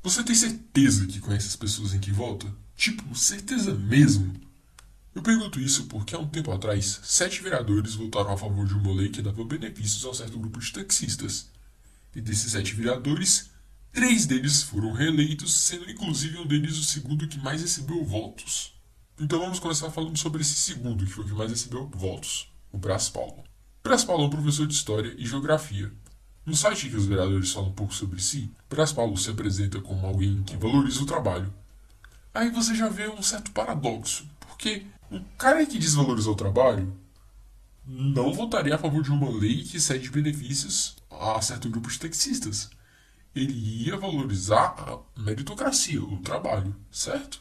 Você tem certeza que conhece as pessoas em que vota? Tipo, certeza mesmo? Eu pergunto isso porque há um tempo atrás, 7 vereadores votaram a favor de uma lei que dava benefícios a um certo grupo de taxistas. E desses 7 vereadores, 3 deles foram reeleitos, sendo inclusive um deles o segundo que mais recebeu votos. Então vamos começar falando sobre esse segundo, que foi o que mais recebeu votos, o Brás Paulo. Brás Paulo é um professor de História e Geografia. No site que os vereadores falam um pouco sobre si, Brás Paulo se apresenta como alguém que valoriza o trabalho. Aí você já vê um certo paradoxo, porque um cara que desvaloriza o trabalho não votaria a favor de uma lei que cede benefícios a certo grupo de taxistas. Ele ia valorizar a meritocracia, o trabalho, certo?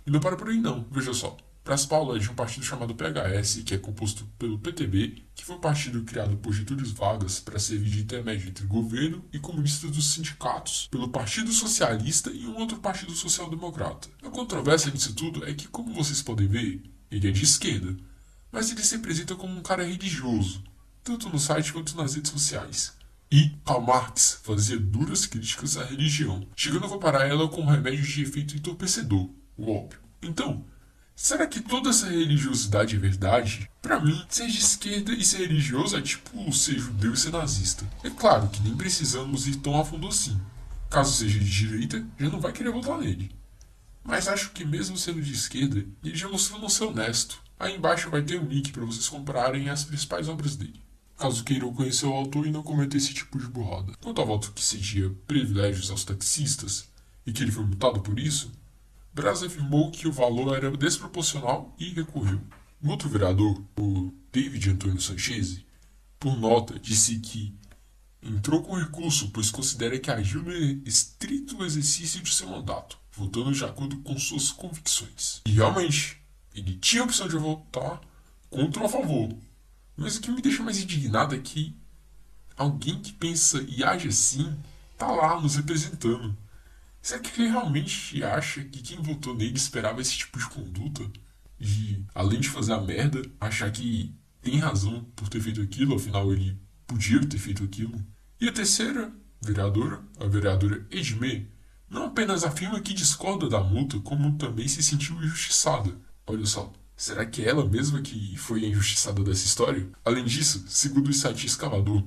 E não para por aí não, veja só. Brás Paulo é de um partido chamado PHS, que é composto pelo PTB, que foi um partido criado por Getúlio Vargas para servir de intermédio entre governo e comunistas dos sindicatos, pelo Partido Socialista e um outro partido social-democrata. A controvérsia nisso tudo é que, como vocês podem ver, ele é de esquerda, mas ele se apresenta como um cara religioso, tanto no site quanto nas redes sociais. E Karl Marx fazia duras críticas à religião, chegando a comparar ela com um remédio de efeito entorpecedor, o ópio. Então, será que toda essa religiosidade é verdade? Pra mim, ser de esquerda e ser religioso é tipo ser judeu e ser nazista. É claro que nem precisamos ir tão a fundo assim. Caso seja de direita, já não vai querer votar nele. Mas acho que mesmo sendo de esquerda, ele já mostrou não ser honesto. Aí embaixo vai ter um link para vocês comprarem as principais obras dele, caso queiram conhecer o autor e não cometer esse tipo de burrada. Quanto ao voto que cedia privilégios aos taxistas, e que ele foi multado por isso, Braz afirmou que o valor era desproporcional e recorreu. Um outro vereador, o David Antônio Sancheze, por nota, disse que entrou com recurso, pois considera que agiu no estrito exercício de seu mandato, votando de acordo com suas convicções. E realmente, ele tinha a opção de votar contra ou a favor. Mas o que me deixa mais indignado é que alguém que pensa e age assim tá lá nos representando. Será que ele realmente acha que quem votou nele esperava esse tipo de conduta? De, além de fazer a merda, achar que tem razão por ter feito aquilo, afinal ele podia ter feito aquilo. E a terceira vereadora, a vereadora Edmê, não apenas afirma que discorda da multa, como também se sentiu injustiçada. Olha só, será que é ela mesma que foi a injustiçada dessa história? Além disso, segundo o site Escavador,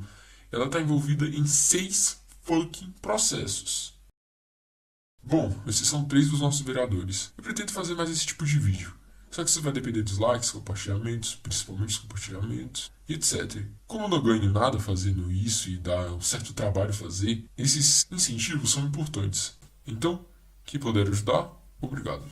ela está envolvida em 6 fucking processos. Bom, esses são 3 dos nossos vereadores. Eu pretendo fazer mais esse tipo de vídeo. Só que isso vai depender dos likes, compartilhamentos, principalmente os compartilhamentos, e etc. Como eu não ganho nada fazendo isso e dá um certo trabalho fazer, esses incentivos são importantes. Então, quem puder ajudar, obrigado.